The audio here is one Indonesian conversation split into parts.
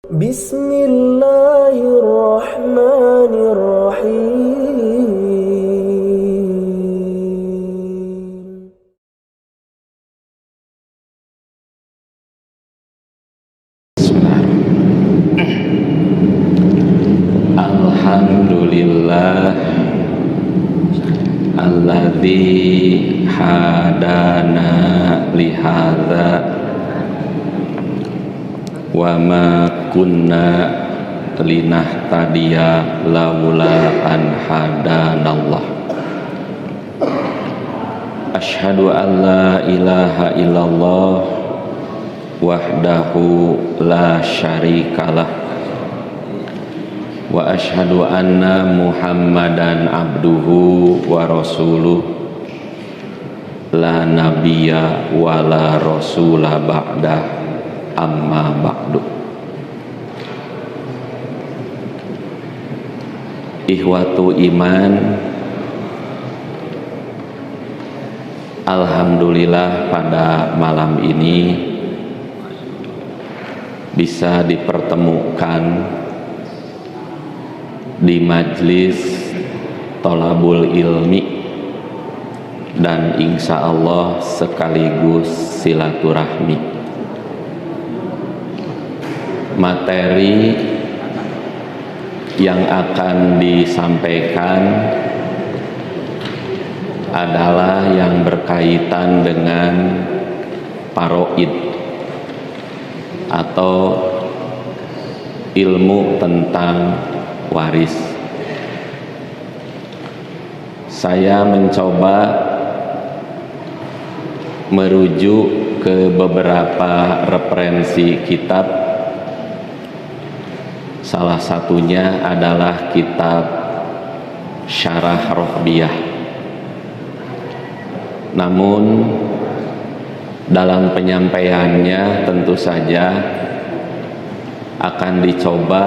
Bismillahirrahmanirrahim. Alhamdulillah alladzi hadana lihadza wa ma kunna linahtadiya laula an hadanallah. Asyhadu an la ilaha illallah wahdahu la syarikalah wa asyhadu anna Muhammadan abduhu wa rasuluh la nabiyya wa la rasula ba'dah amma ba'du. Ikhwatu iman, alhamdulillah pada malam ini bisa dipertemukan di majlis tolabul ilmi dan insya Allah sekaligus silaturahmi. Materi yang akan disampaikan adalah yang berkaitan dengan faraid atau ilmu tentang waris. Saya mencoba merujuk ke beberapa referensi kitab. Salah satunya adalah kitab Syarah Rohbiyah. Namun dalam penyampaiannya tentu saja akan dicoba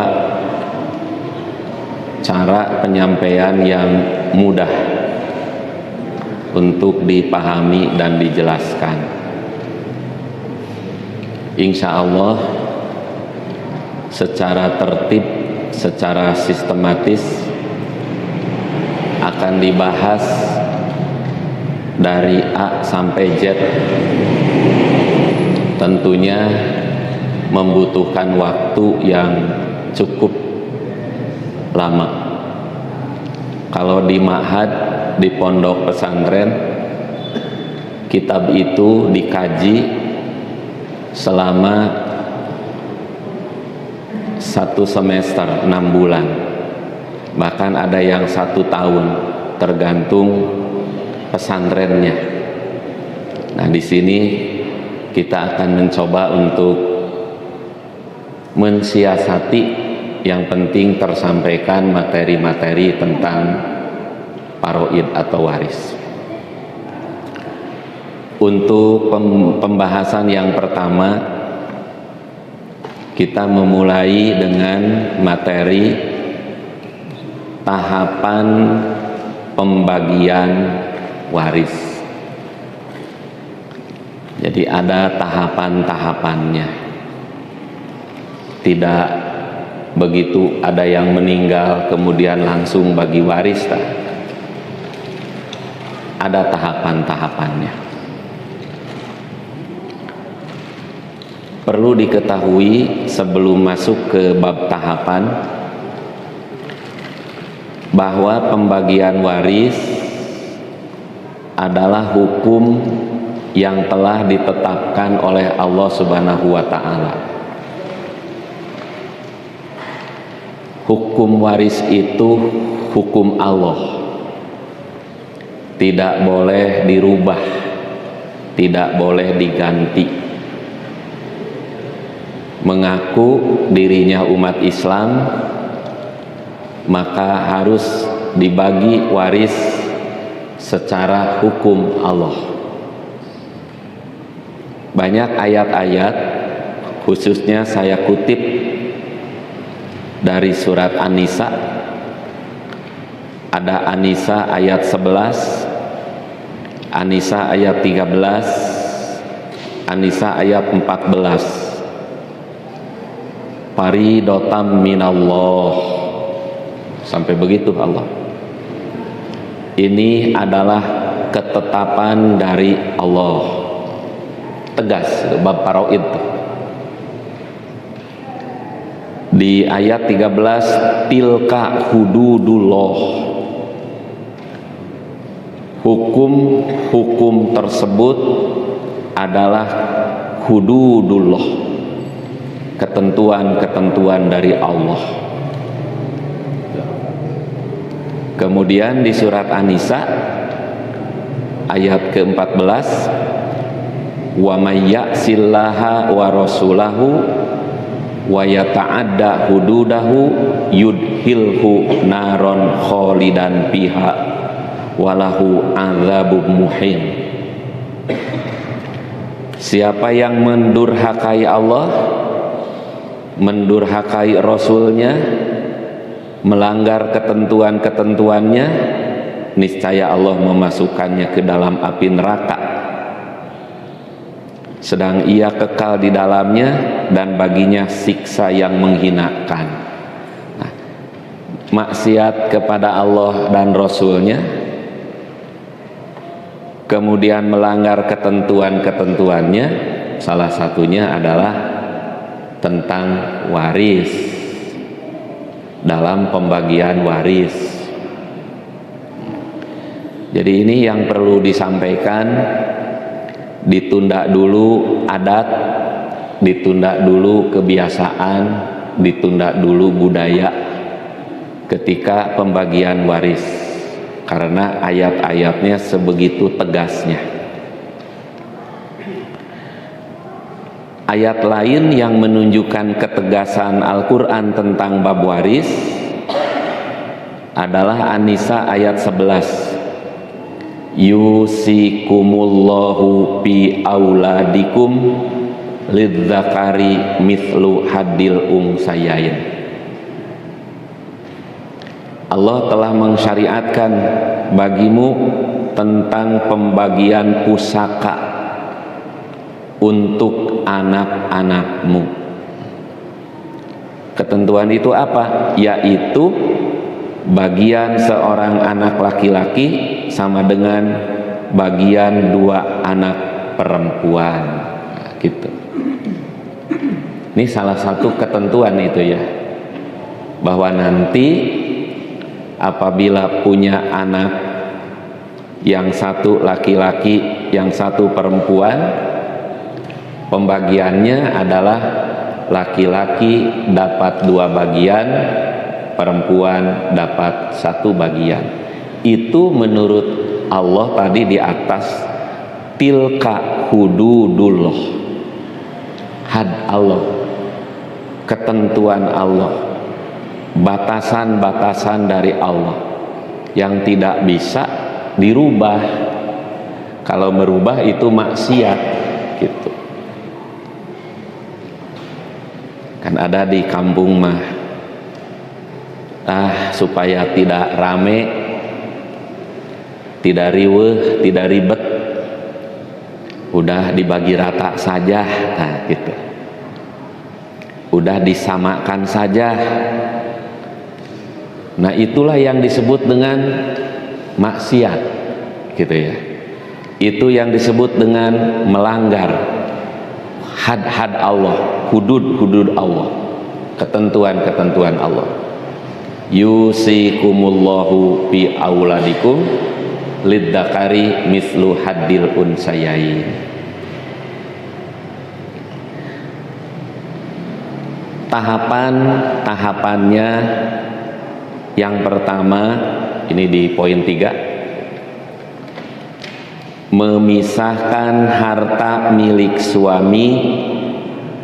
cara penyampaian yang mudah untuk dipahami dan dijelaskan. Insya Allah secara tertib, secara sistematis akan dibahas dari A sampai Z. Tentunya membutuhkan waktu yang cukup lama. Kalau di ma'had, di pondok pesantren, kitab itu dikaji selama 1 semester 6 bulan, bahkan ada yang 1 tahun, tergantung pesantrennya. Nah, di sini kita akan mencoba untuk mensiasati, yang penting tersampaikan materi-materi tentang faraid atau waris. Untuk pembahasan yang pertama, kita memulai dengan materi tahapan pembagian waris. Jadi ada tahapan-tahapannya. Tidak begitu ada yang meninggal kemudian langsung bagi waris, tak? Ada tahapan-tahapannya. Perlu diketahui sebelum masuk ke bab tahapan bahwa pembagian waris adalah hukum yang telah ditetapkan oleh Allah Subhanahu wa Ta'ala. Hukum waris itu hukum Allah, tidak boleh dirubah, tidak boleh diganti. Mengaku dirinya umat Islam, maka harus dibagi waris secara hukum Allah. Banyak ayat-ayat, khususnya saya kutip dari surat An-Nisa. Ada An-Nisa ayat 11, An-Nisa ayat 13, An-Nisa ayat 14. Faridotam minallah, sampai begitu Allah. Ini adalah ketetapan dari Allah, tegas bab faraid. Di ayat 13, tilka hududullah, hukum tersebut adalah hududullah, ketentuan-ketentuan dari Allah. Kemudian di surat An-Nisa ayat ke-14, wa may ya'sillaha wa rasulahu wa yata'adda hududahu yudhilhu naron khalidan fiha walahu adzabun muhin. Siapa yang mendurhakai Allah, mendurhakai Rasulnya, melanggar ketentuan-ketentuannya, niscaya Allah memasukkannya ke dalam api neraka, sedang ia kekal di dalamnya dan baginya siksa yang menghinakan. Nah, maksiat kepada Allah dan Rasulnya, kemudian melanggar ketentuan-ketentuannya, salah satunya adalah tentang waris, dalam pembagian waris. Jadi ini yang perlu disampaikan. Ditunda dulu adat, ditunda dulu kebiasaan, ditunda dulu budaya ketika pembagian waris, karena ayat-ayatnya sebegitu tegasnya. Ayat lain yang menunjukkan ketegasan Al-Quran tentang bab waris adalah An-Nisa ayat 11. Yusikumullahu bi auladikum lidzakari mithlu hadil unsayain. Allah telah mensyariatkan bagimu tentang pembagian pusaka untuk anak-anakmu. Ketentuan itu apa? Yaitu bagian seorang anak laki-laki sama dengan bagian dua anak perempuan, gitu. Ini salah satu ketentuan itu ya, bahwa nanti apabila punya anak yang satu laki-laki, yang satu perempuan, pembagiannya adalah laki-laki dapat 2 bagian, perempuan dapat 1 bagian. Itu menurut Allah tadi di atas, tilka hududullah, had Allah, ketentuan Allah, batasan-batasan dari Allah yang tidak bisa dirubah. Kalau merubah itu maksiat, gitu. Kan ada di kampung mah, supaya tidak rame, tidak riweuh, tidak ribet, udah dibagi rata saja, nah gitu. Udah disamakan saja. Nah, itulah yang disebut dengan maksiat, gitu ya. Itu yang disebut dengan melanggar had-had Allah, hudud-hudud Allah, ketentuan-ketentuan Allah. Yusikumullahu fi auladikum lidzakari mislu hadil unsayain. Tahapannya yang pertama, ini di poin 3, memisahkan harta milik suami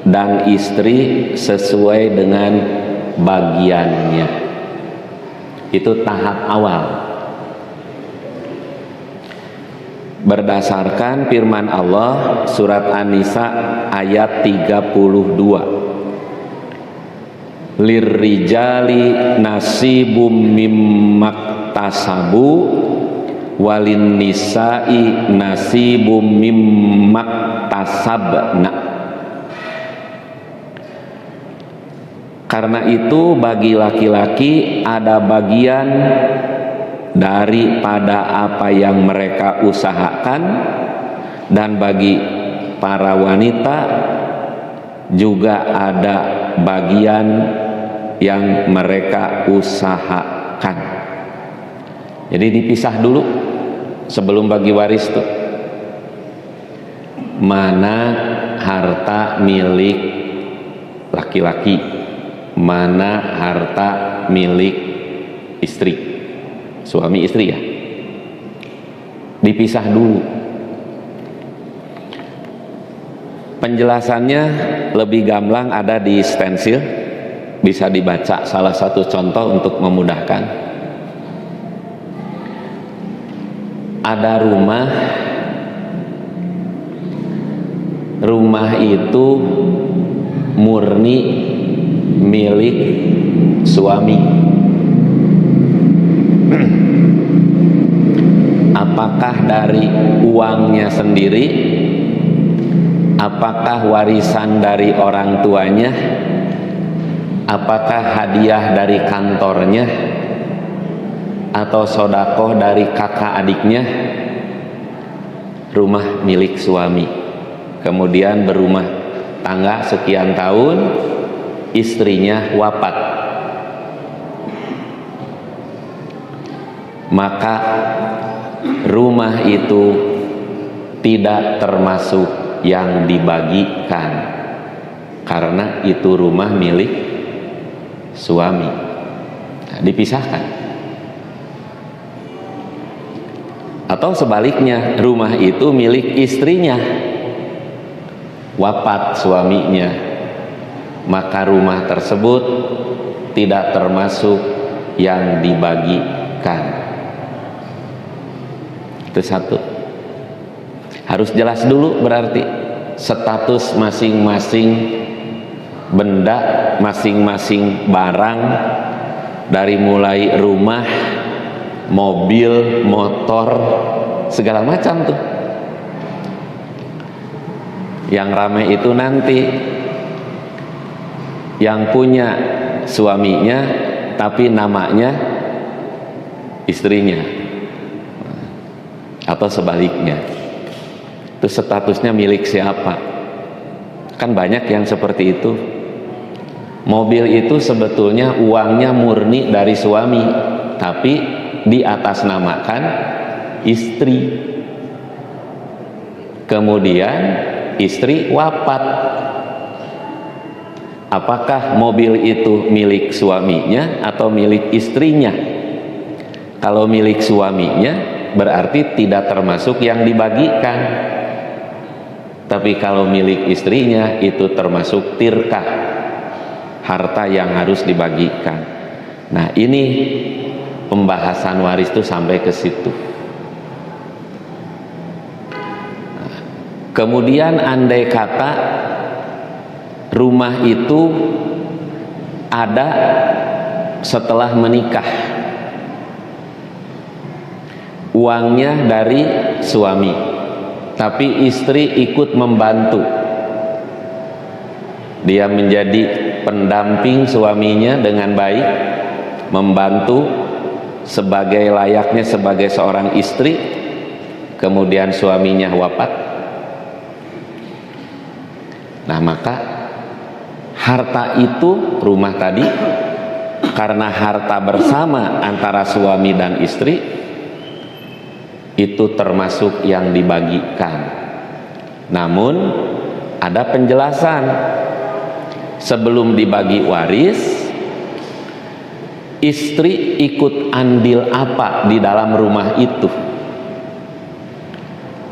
dan istri sesuai dengan bagiannya. Itu tahap awal. Berdasarkan firman Allah surat An-Nisa ayat 32, lirrijali nasibum mimmaktasabu walin nisa'i nasibum mimmaktasabna. Karena itu bagi laki-laki ada bagian daripada apa yang mereka usahakan, dan bagi para wanita juga ada bagian yang mereka usahakan. Jadi dipisah dulu sebelum bagi waris tuh. Mana harta milik laki-laki, mana harta milik istri, suami istri ya, dipisah dulu. Penjelasannya lebih gamblang ada di stensil, bisa dibaca salah satu contoh untuk memudahkan. Ada rumah itu murni milik suami. Apakah dari uangnya sendiri, apakah warisan dari orang tuanya, apakah hadiah dari kantornya, atau sodakoh dari kakak adiknya, rumah milik suami. Kemudian berumah tangga sekian tahun, istrinya wafat, maka rumah itu tidak termasuk yang dibagikan, karena itu rumah milik suami. Nah, dipisahkan. Atau sebaliknya, rumah itu milik istrinya, wafat suaminya, maka rumah tersebut tidak termasuk yang dibagikan. Itu satu. Harus jelas dulu berarti status masing-masing benda, masing-masing barang, dari mulai rumah, mobil, motor, segala macam tuh. Yang ramai itu nanti yang punya suaminya tapi namanya istrinya, atau sebaliknya. Itu statusnya milik siapa? Kan banyak yang seperti itu. Mobil itu sebetulnya uangnya murni dari suami, tapi diatasnamakan istri. Kemudian istri wafat. Apakah mobil itu milik suaminya atau milik istrinya? Kalau milik suaminya berarti tidak termasuk yang dibagikan. Tapi kalau milik istrinya itu termasuk tirkah, harta yang harus dibagikan. Nah, ini pembahasan waris itu sampai ke situ. Kemudian andai kata rumah itu ada setelah menikah, uangnya dari suami, tapi istri ikut membantu, dia menjadi pendamping suaminya dengan baik, membantu sebagai layaknya sebagai seorang istri. Kemudian suaminya wafat, nah maka harta itu, rumah tadi, karena harta bersama antara suami dan istri, itu termasuk yang dibagikan. Namun ada penjelasan, sebelum dibagi waris, istri ikut andil apa di dalam rumah itu.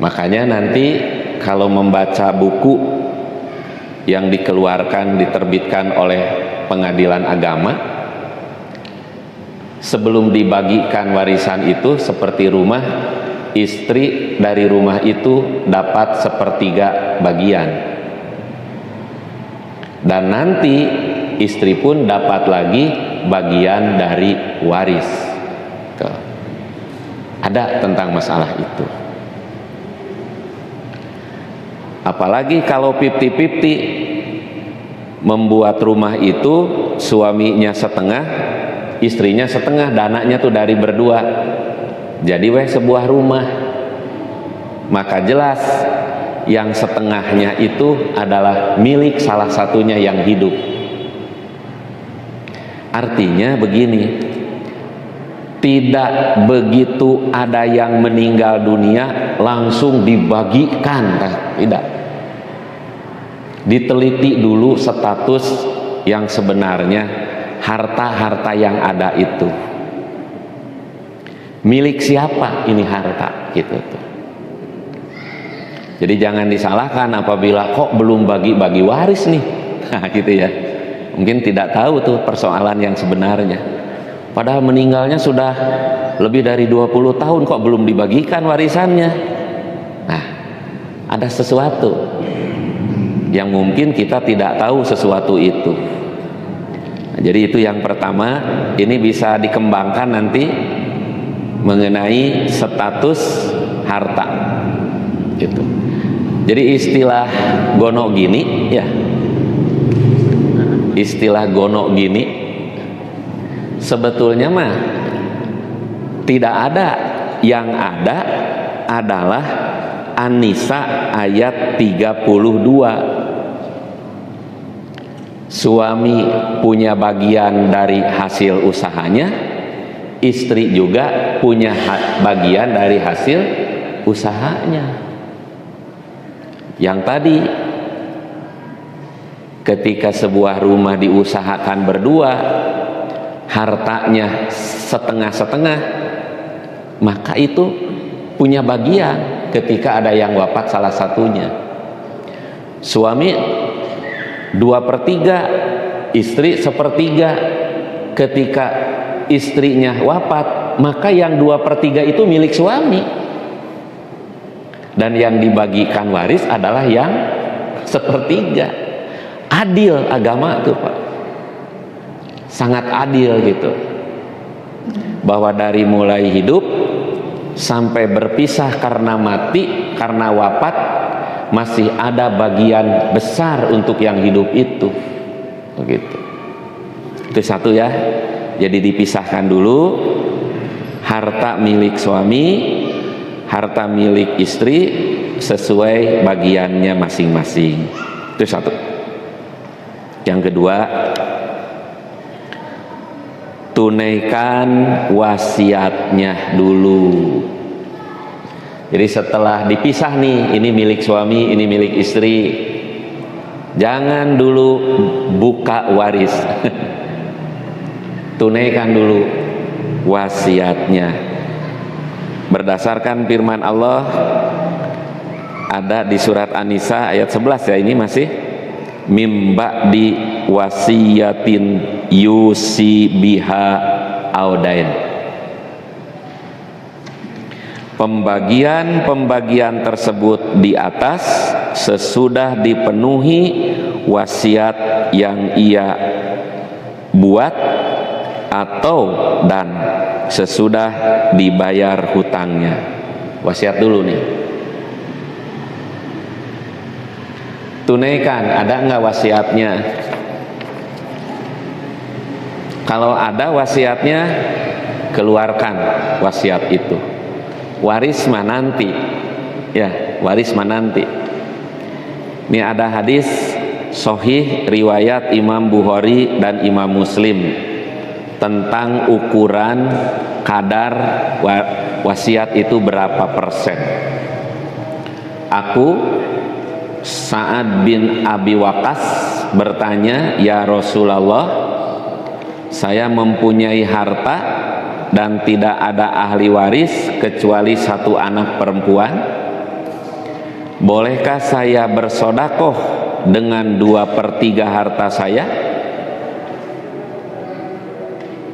Makanya nanti kalau membaca buku yang dikeluarkan, diterbitkan oleh pengadilan agama, sebelum dibagikan warisan itu seperti rumah, istri dari rumah itu dapat sepertiga bagian, dan nanti istri pun dapat lagi bagian dari waris. Tuh. Ada tentang masalah itu. Apalagi kalau 50-50, membuat rumah itu suaminya setengah, istrinya setengah, dananya tuh dari berdua, jadi sebuah rumah. Maka jelas yang setengahnya itu adalah milik salah satunya yang hidup. Artinya begini, tidak begitu ada yang meninggal dunia langsung dibagikan, tidak. Diteliti dulu status yang sebenarnya harta-harta yang ada itu. Milik siapa ini harta gitu tuh. Jadi jangan disalahkan apabila kok belum bagi-bagi waris nih. Nah, gitu ya. Mungkin tidak tahu tuh persoalan yang sebenarnya. Padahal meninggalnya sudah lebih dari 20 tahun kok belum dibagikan warisannya. Nah, ada sesuatu yang mungkin kita tidak tahu sesuatu itu. Nah, jadi itu yang pertama, ini bisa dikembangkan nanti mengenai status harta gitu. Jadi istilah gonok gini ya, istilah gonok gini sebetulnya mah tidak ada, yang ada adalah An-Nisa ayat 32. Suami punya bagian dari hasil usahanya, istri juga punya bagian dari hasil usahanya. Yang tadi ketika sebuah rumah diusahakan berdua, hartanya setengah-setengah, maka itu punya bagian ketika ada yang wafat salah satunya. Suami 2/3, istri 1/3. Ketika istrinya wafat, maka yang 2/3 itu milik suami, dan yang dibagikan waris adalah yang 1/3. Adil agama tuh Pak, sangat adil gitu, bahwa dari mulai hidup sampai berpisah karena mati, karena wafat, masih ada bagian besar untuk yang hidup itu, begitu. Itu satu ya. Jadi dipisahkan dulu harta milik suami, harta milik istri sesuai bagiannya masing-masing. Itu satu. Yang kedua, tunaikan wasiatnya dulu. Jadi setelah dipisah nih, ini milik suami, ini milik istri, jangan dulu buka waris. Tunaikan dulu wasiatnya. Berdasarkan firman Allah ada di surat An-Nisa ayat 11 ya, ini masih mimba di wasiyatin yusi biha audain. Pembagian tersebut di atas sesudah dipenuhi wasiat yang ia buat atau dan sesudah dibayar hutangnya. Wasiat dulu nih, tunaikan. Ada nggak wasiatnya? Kalau ada wasiatnya, keluarkan wasiat itu. Waris mah nanti ya, waris mah nanti. Ini ada hadis sahih riwayat Imam Bukhari dan Imam Muslim tentang ukuran kadar wasiat itu berapa persen. Aku Sa'ad bin Abi Waqqas bertanya, ya Rasulullah, saya mempunyai harta dan tidak ada ahli waris kecuali satu anak perempuan. Bolehkah saya bersodakoh dengan 2/3 harta saya?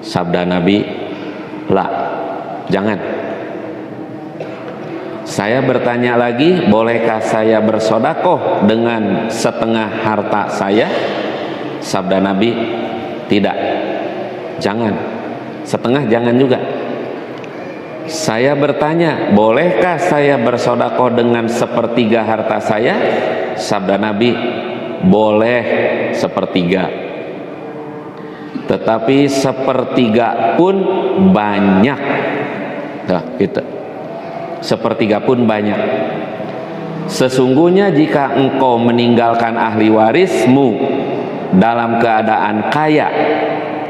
Sabda Nabi, la, jangan. Saya bertanya lagi, bolehkah saya bersodakoh dengan setengah harta saya? Sabda Nabi, tidak, jangan. Setengah jangan juga. Saya bertanya, bolehkah saya bersodakoh dengan 1/3 harta saya? Sabda Nabi, boleh sepertiga. Tetapi sepertiga pun banyak. Nah, gitu. Sepertiga pun banyak. Sesungguhnya jika engkau meninggalkan ahli warismu dalam keadaan kaya,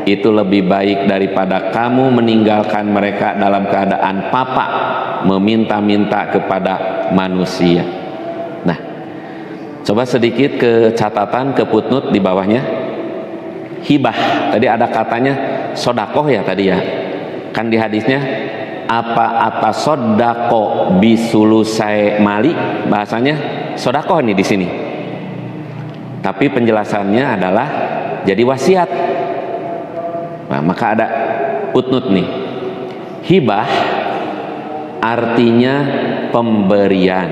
itu lebih baik daripada kamu meninggalkan mereka dalam keadaan papa, meminta-minta kepada manusia. Nah, coba sedikit ke catatan, ke footnote di bawahnya. Hibah, tadi ada katanya sodakoh ya tadi ya, kan di hadisnya apa atas sodako bisulusai mali, bahasanya sodakoh nih di sini, tapi penjelasannya adalah jadi wasiat. Nah, maka ada footnote nih, hibah artinya pemberian.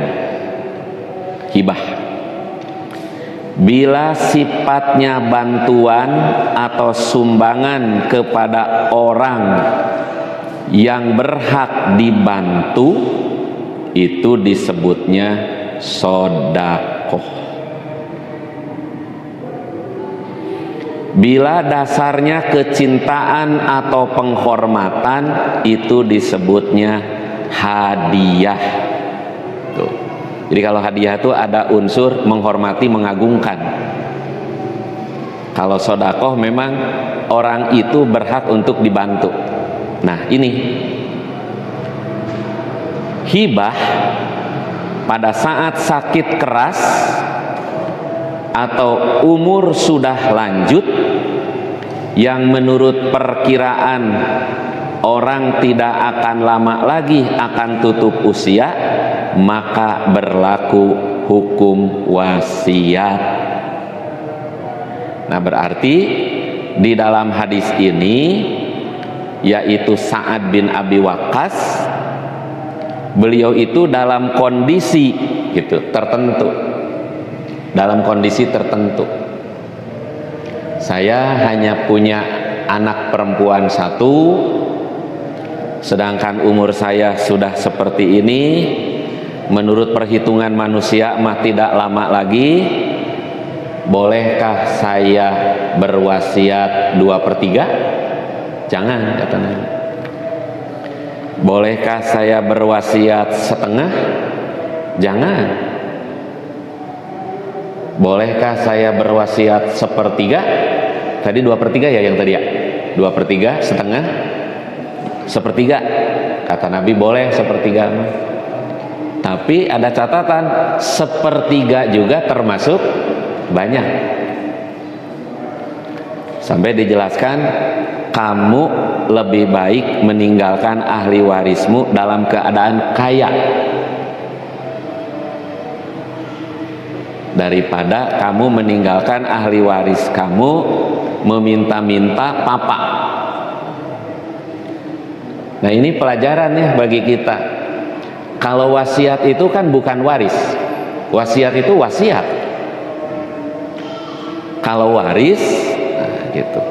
Hibah bila sifatnya bantuan atau sumbangan kepada orang yang berhak dibantu, itu disebutnya sodakoh. Bila dasarnya kecintaan atau penghormatan, itu disebutnya hadiah. Tuh. Jadi kalau hadiah itu ada unsur menghormati, mengagungkan. Kalau sodakoh memang orang itu berhak untuk dibantu. Nah ini hibah pada saat sakit keras atau umur sudah lanjut, yang menurut perkiraan orang tidak akan lama lagi akan tutup usia, maka berlaku hukum wasiat. Nah berarti di dalam hadis ini, yaitu Sa'ad bin Abi Waqqas, beliau itu dalam kondisi gitu tertentu, dalam kondisi tertentu. Saya hanya punya anak perempuan satu, sedangkan umur saya sudah seperti ini. Menurut perhitungan manusia mah tidak lama lagi. Bolehkah saya berwasiat 2/3? Jangan, kata Nabi. Bolehkah saya berwasiat setengah? Jangan. Bolehkah saya berwasiat 1/3? Tadi 2/3 ya yang tadi ya? 2/3, setengah, 1/3. Kata Nabi boleh 1/3. Tapi ada catatan, 1/3 juga termasuk banyak. Sampai dijelaskan, kamu lebih baik meninggalkan ahli warismu dalam keadaan kaya daripada kamu meninggalkan ahli waris kamu meminta-minta papa. Nah ini pelajaran ya bagi kita. Kalau wasiat itu kan bukan waris, wasiat itu wasiat. Kalau waris, nah gitu,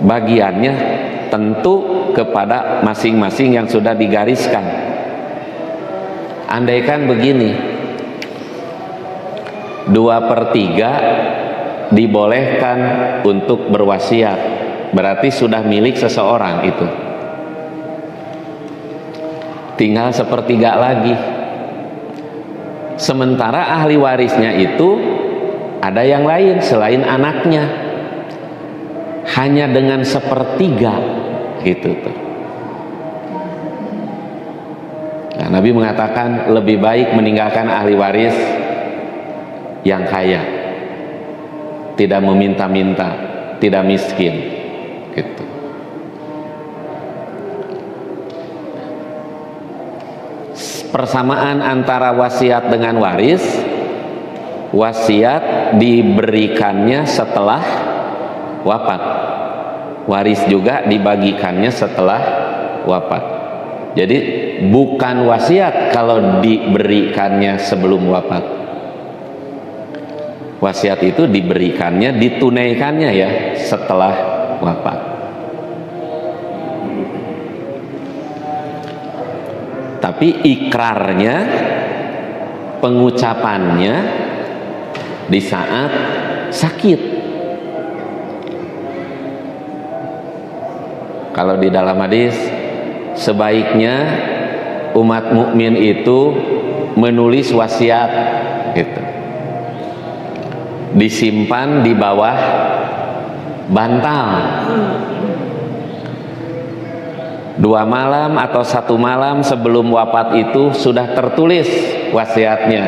bagiannya tentu kepada masing-masing yang sudah digariskan. Andaikan begini, 2/3 dibolehkan untuk berwasiat, berarti sudah milik seseorang itu. Tinggal 1/3 lagi. Sementara ahli warisnya itu ada yang lain selain anaknya. Hanya dengan 1/3 gitu tuh. Nah, Nabi mengatakan lebih baik meninggalkan ahli waris yang kaya, tidak meminta-minta, tidak miskin gitu. Persamaan antara wasiat dengan waris, wasiat diberikannya setelah wafat, waris juga dibagikannya setelah wafat. Jadi bukan wasiat kalau diberikannya sebelum wafat. Wasiat itu diberikannya, ditunaikannya ya setelah wafat. Tapi ikrarnya, pengucapannya di saat sakit. Kalau di dalam hadis, sebaiknya umat mukmin itu menulis wasiat gitu, disimpan di bawah bantal 2 malam atau 1 malam sebelum wafat itu sudah tertulis wasiatnya.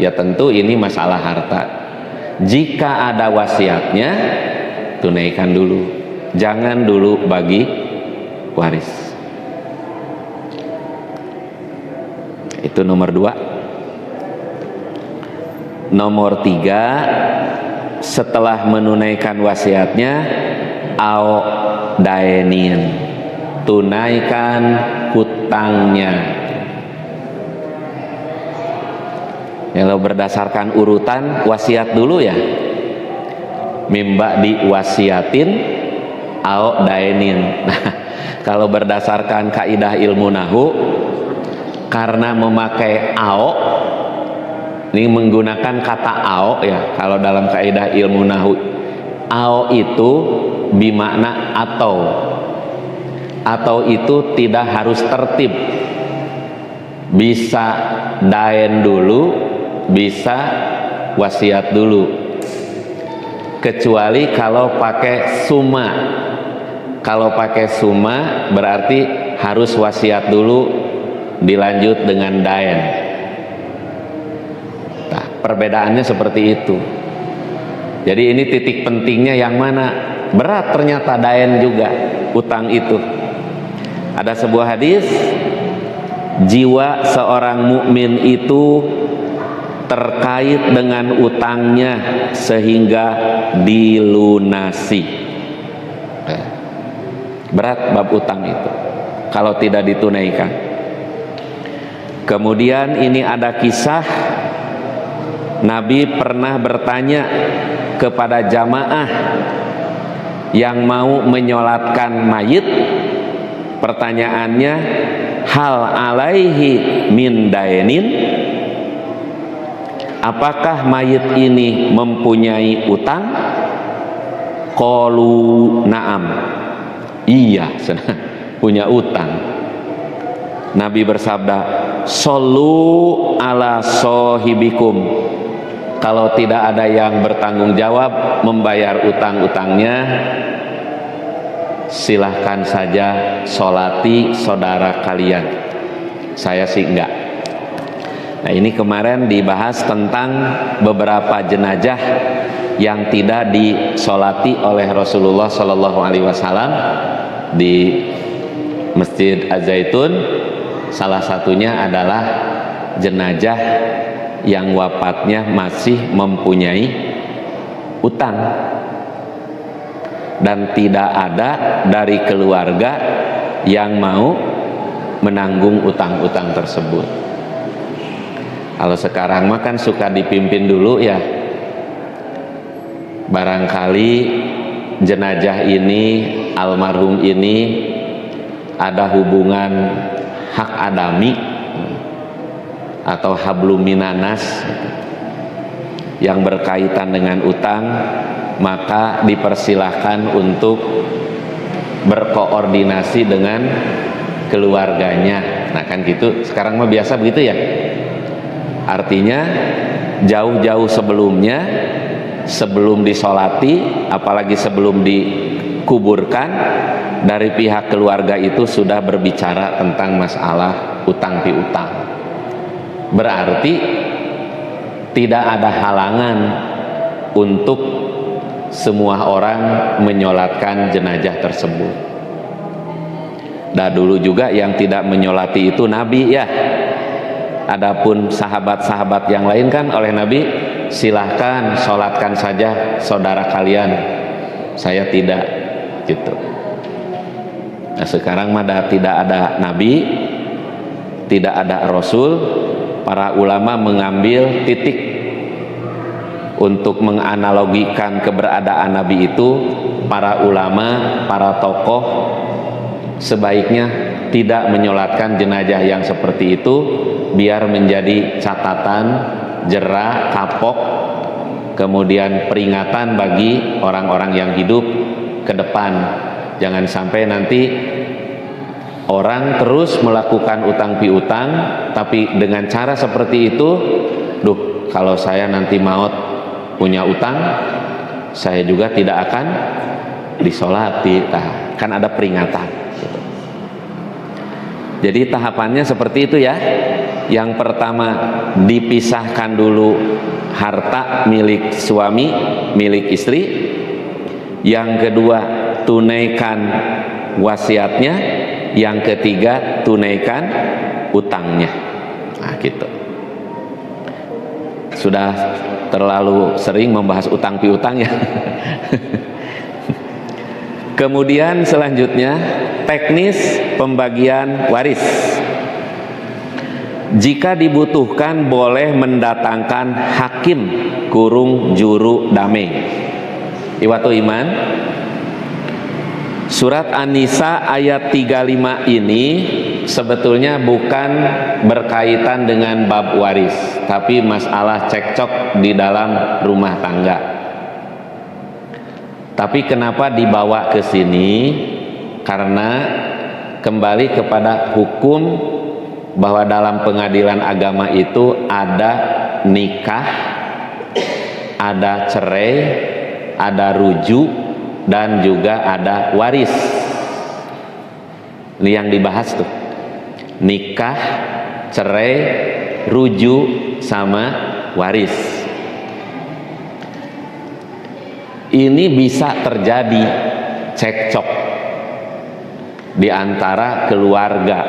Ya tentu ini masalah harta. Jika ada wasiatnya, tunaikan dulu, jangan dulu bagi waris. Itu nomor 2. Nomor 3, setelah menunaikan wasiatnya, au daenin, tunaikan hutangnya. Kalau berdasarkan urutan, wasiat dulu ya, mimba diwasiatin au daenin. Nah, kalau berdasarkan kaidah ilmu nahu, karena memakai au, ini menggunakan kata au ya, kalau dalam kaidah ilmu nahu, au itu bimakna atau itu tidak harus tertib, bisa daen dulu, bisa wasiat dulu, kecuali kalau pakai summa. Kalau pakai summa berarti harus wasiat dulu, dilanjut dengan daen. Nah, perbedaannya seperti itu. Jadi ini titik pentingnya yang mana? Berat ternyata daen juga, utang itu. Ada sebuah hadis, jiwa seorang mukmin itu terkait dengan utangnya sehingga dilunasi. Berat bab utang itu kalau tidak ditunaikan. Kemudian ini ada kisah Nabi pernah bertanya kepada jamaah yang mau menyolatkan mayit. Pertanyaannya, hal alaihi min dainin, apakah mayit ini mempunyai utang? Qalu na'am, iya, punya utang. Nabi bersabda, shollu ala sohibikum, kalau tidak ada yang bertanggung jawab membayar utang-utangnya, silahkan saja sholati saudara kalian, saya sih enggak. Nah, ini kemarin dibahas tentang beberapa jenazah yang tidak disolati oleh Rasulullah Shallallahu Alaihi Wasallam di Masjid Az-Zaitun. Salah satunya adalah jenazah yang wafatnya masih mempunyai utang dan tidak ada dari keluarga yang mau menanggung utang-utang tersebut. Kalau sekarang mah kan suka dipimpin dulu ya, barangkali jenazah ini, almarhum ini ada hubungan hak adami atau hablum minanas yang berkaitan dengan utang, maka dipersilahkan untuk berkoordinasi dengan keluarganya. Nah kan gitu, sekarang mah biasa begitu ya. Artinya jauh-jauh sebelumnya, sebelum disolati, apalagi sebelum dikuburkan, dari pihak keluarga itu sudah berbicara tentang masalah utang piutang. Berarti tidak ada halangan untuk semua orang menyolatkan jenazah tersebut. Nah dulu juga yang tidak menyolati itu Nabi ya. Adapun sahabat-sahabat yang lain kan oleh Nabi, silahkan sholatkan saja saudara kalian, saya tidak, gitu. Nah sekarang mah tidak ada Nabi, tidak ada Rasul, para ulama mengambil titik untuk menganalogikan keberadaan Nabi itu. Para ulama, para tokoh sebaiknya tidak menyolatkan jenazah yang seperti itu, biar menjadi catatan, jera, kapok, kemudian peringatan bagi orang-orang yang hidup ke depan. Jangan sampai nanti orang terus melakukan utang piutang, tapi dengan cara seperti itu, duh, kalau saya nanti maut punya utang, saya juga tidak akan disolati. Nah, kan ada peringatan gitu. Jadi tahapannya seperti itu ya. Yang pertama, dipisahkan dulu harta milik suami, milik istri. Yang kedua, tunaikan wasiatnya. Yang ketiga, tunaikan utangnya. Nah, gitu. Sudah terlalu sering membahas utang piutang ya. Kemudian selanjutnya, teknis pembagian waris. Jika dibutuhkan boleh mendatangkan hakim kurung juru damai. Iwatu iman, surat An-Nisa ayat 35 ini sebetulnya bukan berkaitan dengan bab waris, tapi masalah cekcok di dalam rumah tangga. Tapi kenapa dibawa ke sini? Karena kembali kepada hukum bahwa dalam pengadilan agama itu ada nikah, ada cerai, ada rujuk, dan juga ada waris. Ini yang dibahas tuh, nikah, cerai, rujuk, sama waris. Ini bisa terjadi cekcok di antara keluarga,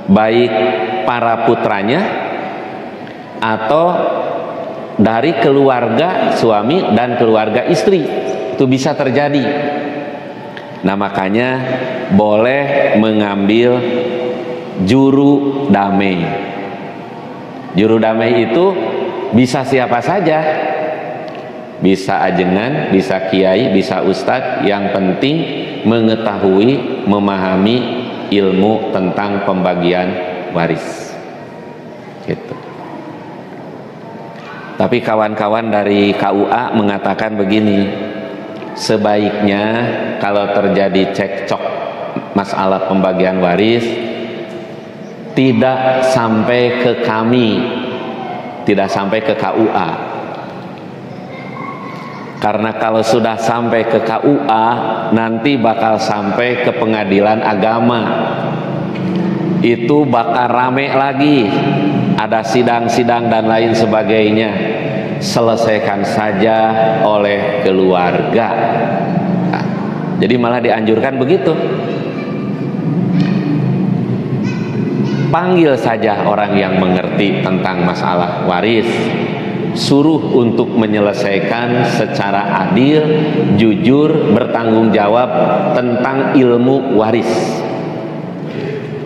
baik para putranya atau dari keluarga suami dan keluarga istri. Itu bisa terjadi. Nah, makanya boleh mengambil juru damai. Juru damai itu bisa siapa saja. Bisa ajengan, bisa kiai, bisa ustadz. Yang penting mengetahui, memahami ilmu tentang pembagian waris. Gitu. Tapi kawan-kawan dari KUA mengatakan begini, sebaiknya kalau terjadi cekcok masalah pembagian waris, tidak sampai ke kami, tidak sampai ke KUA. Karena kalau sudah sampai ke KUA, nanti bakal sampai ke pengadilan agama. Itu bakal rame lagi, ada sidang-sidang dan lain sebagainya. Selesaikan saja oleh keluarga. Nah, jadi malah dianjurkan begitu. Panggil saja orang yang mengerti tentang masalah waris, suruh untuk menyelesaikan secara adil, jujur, bertanggung jawab tentang ilmu waris.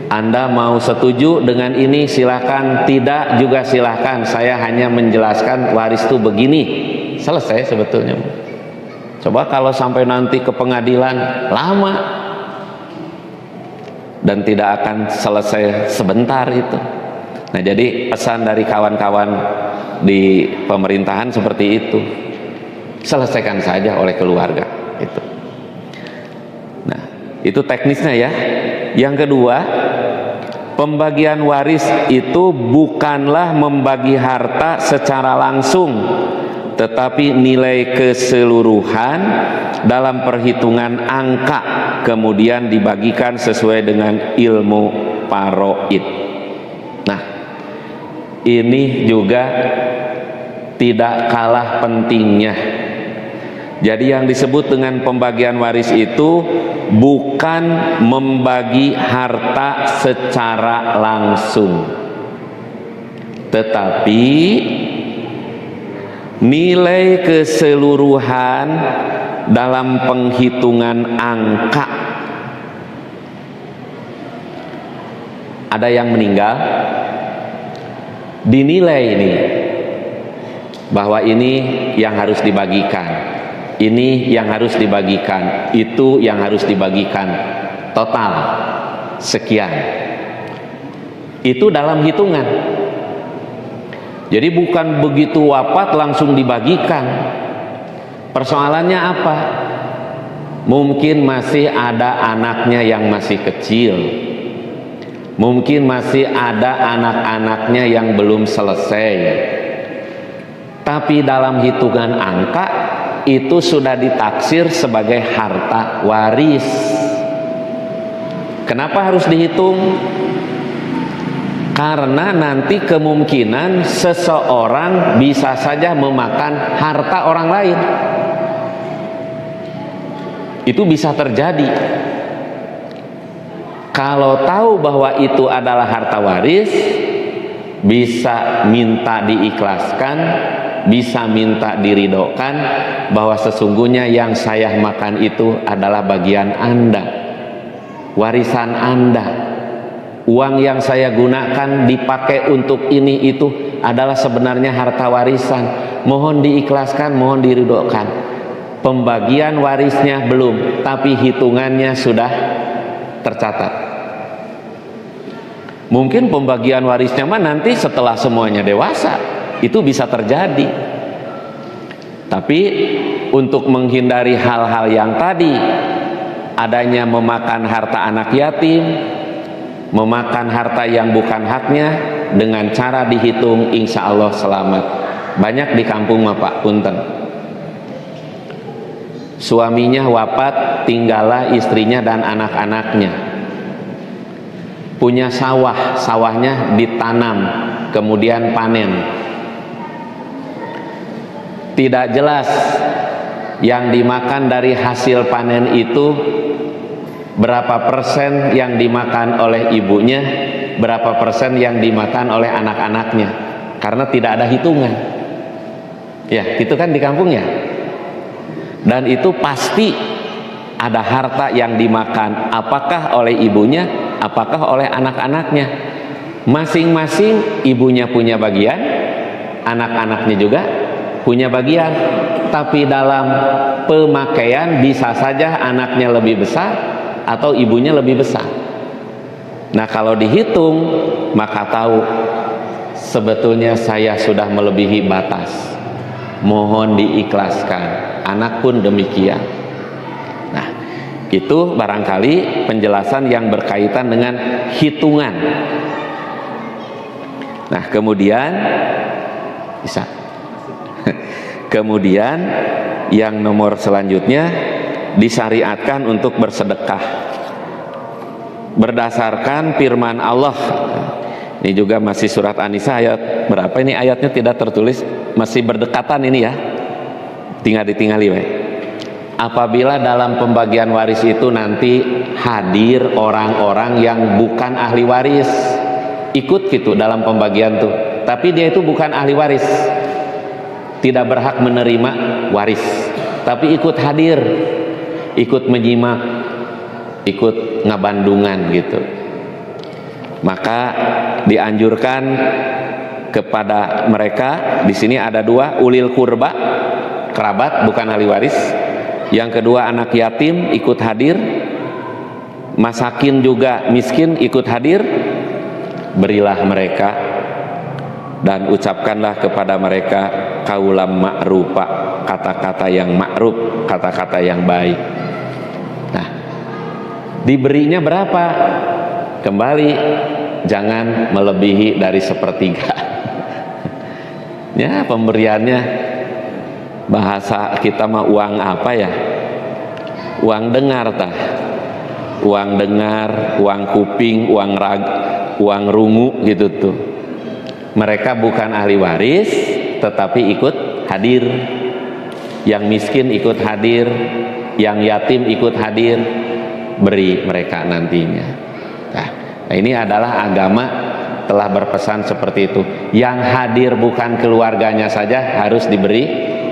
Anda mau setuju dengan ini silahkan, tidak juga silahkan. Saya hanya menjelaskan waris itu begini, selesai sebetulnya. Coba kalau sampai nanti ke pengadilan, lama dan tidak akan selesai sebentar itu. Nah, jadi pesan dari kawan-kawan di pemerintahan seperti itu, selesaikan saja oleh keluarga itu. Nah, itu teknisnya ya. Yang kedua, pembagian waris itu bukanlah membagi harta secara langsung, tetapi nilai keseluruhan dalam perhitungan angka kemudian dibagikan sesuai dengan ilmu faraid. Nah, ini juga tidak kalah pentingnya. Jadi yang disebut dengan pembagian waris itu bukan membagi harta secara langsung, tetapi nilai keseluruhan dalam penghitungan angka. Ada yang meninggal, dinilai ini bahwa ini yang harus dibagikan, ini yang harus dibagikan, itu yang harus dibagikan, total sekian. Itu dalam hitungan. Jadi bukan begitu wafat langsung dibagikan. Persoalannya apa? Mungkin masih ada anaknya yang masih kecil, mungkin masih ada anak-anaknya yang belum selesai, tapi dalam hitungan angka itu sudah ditaksir sebagai harta waris. Kenapa harus dihitung? Karena nanti kemungkinan seseorang bisa saja memakan harta orang lain. Itu bisa terjadi. Kalau tahu bahwa itu adalah harta waris, bisa minta diikhlaskan, bisa minta diridokan bahwa sesungguhnya yang saya makan itu adalah bagian Anda, warisan Anda. Uang yang saya gunakan dipakai untuk ini itu adalah sebenarnya harta warisan. Mohon diikhlaskan, mohon diridokan. Pembagian warisnya belum, tapi hitungannya sudah tercatat. Mungkin pembagian warisnya mah nanti setelah semuanya dewasa, itu bisa terjadi. Tapi untuk menghindari hal-hal yang tadi, adanya memakan harta anak yatim, memakan harta yang bukan haknya, dengan cara dihitung, insya Allah selamat. Banyak di kampung mah Pak, punten, suaminya wafat, tinggallah istrinya dan anak-anaknya. Punya sawah, sawahnya ditanam, kemudian panen. Tidak jelas yang dimakan dari hasil panen itu berapa persen yang dimakan oleh ibunya, berapa persen yang dimakan oleh anak-anaknya, karena tidak ada hitungan. Ya, itu kan di kampung ya. Dan itu pasti ada harta yang dimakan, apakah oleh ibunya, apakah oleh anak-anaknya. Masing-masing ibunya punya bagian, anak-anaknya juga punya bagian. Tapi dalam pemakaian bisa saja anaknya lebih besar atau ibunya lebih besar. Nah, kalau dihitung maka tahu sebetulnya saya sudah melebihi batas. Mohon diikhlaskan. Anak pun demikian. Nah, itu barangkali penjelasan yang berkaitan dengan hitungan. Nah, kemudian bisa. Kemudian yang nomor selanjutnya, disyariatkan untuk bersedekah berdasarkan firman Allah. Ini juga masih surat An-Nisa ayat berapa ini, ayatnya tidak tertulis, masih berdekatan ini ya, tinggal ditinggali we. Apabila dalam pembagian waris itu nanti hadir orang-orang yang bukan ahli waris, ikut gitu dalam pembagian tuh, tapi dia itu bukan ahli waris, tidak berhak menerima waris, tapi ikut hadir, ikut menyimak, ikut ngabandungan gitu, maka dianjurkan kepada mereka. Di sini ada dua, ulil kurba, kerabat bukan ahli waris, yang kedua anak yatim ikut hadir, masakin juga miskin ikut hadir. Berilah mereka dan ucapkanlah kepada mereka kaulam ma'rufa, kata-kata yang ma'ruf, kata-kata yang baik. Nah, diberinya berapa? Kembali, jangan melebihi dari sepertiga. Ya, pemberiannya bahasa kita mah uang apa ya? Uang dengar tah. Uang dengar, uang kuping, uang uang rungu gitu tuh. Mereka bukan ahli waris, tetapi ikut hadir. Yang miskin ikut hadir, yang yatim ikut hadir, beri mereka nantinya. Nah, ini adalah agama telah berpesan seperti itu. Yang hadir bukan keluarganya saja harus diberi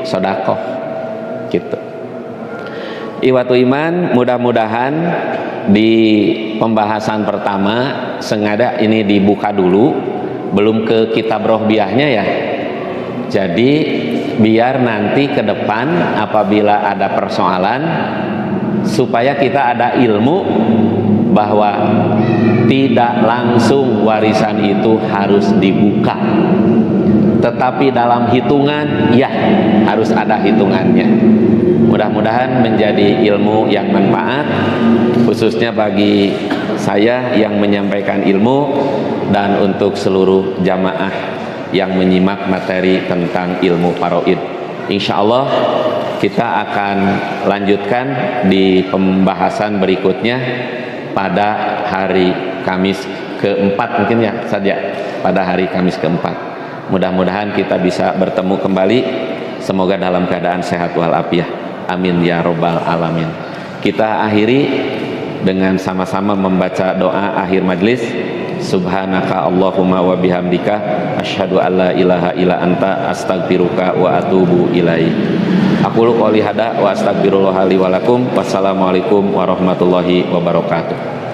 sedekah. Gitu. Iwatu iman, mudah-mudahan di pembahasan pertama sengaja ini dibuka dulu, belum ke kitab rohbiahnya ya. Jadi biar nanti ke depan apabila ada persoalan, supaya kita ada ilmu bahwa tidak langsung warisan itu harus dibuka, tetapi dalam hitungan ya harus ada hitungannya. Mudah-mudahan menjadi ilmu yang manfaat, khususnya bagi saya yang menyampaikan ilmu dan untuk seluruh jamaah yang menyimak materi tentang ilmu faraid. Insya Allah kita akan lanjutkan di pembahasan berikutnya pada hari Kamis keempat mungkin ya saja, pada hari Kamis keempat. Mudah-mudahan kita bisa bertemu kembali, semoga dalam keadaan sehat walafiat. Amin ya robbal alamin. Kita akhiri dengan sama-sama membaca doa akhir majlis. Subhanaka Allahumma wa bihamdika asyhadu an la ilaha illa anta astaghfiruka wa atubu ilaik. Aqulu qouli hada wa astaghfirullah li wa lakum. Wassalamualaikum warahmatullahi wabarakatuh.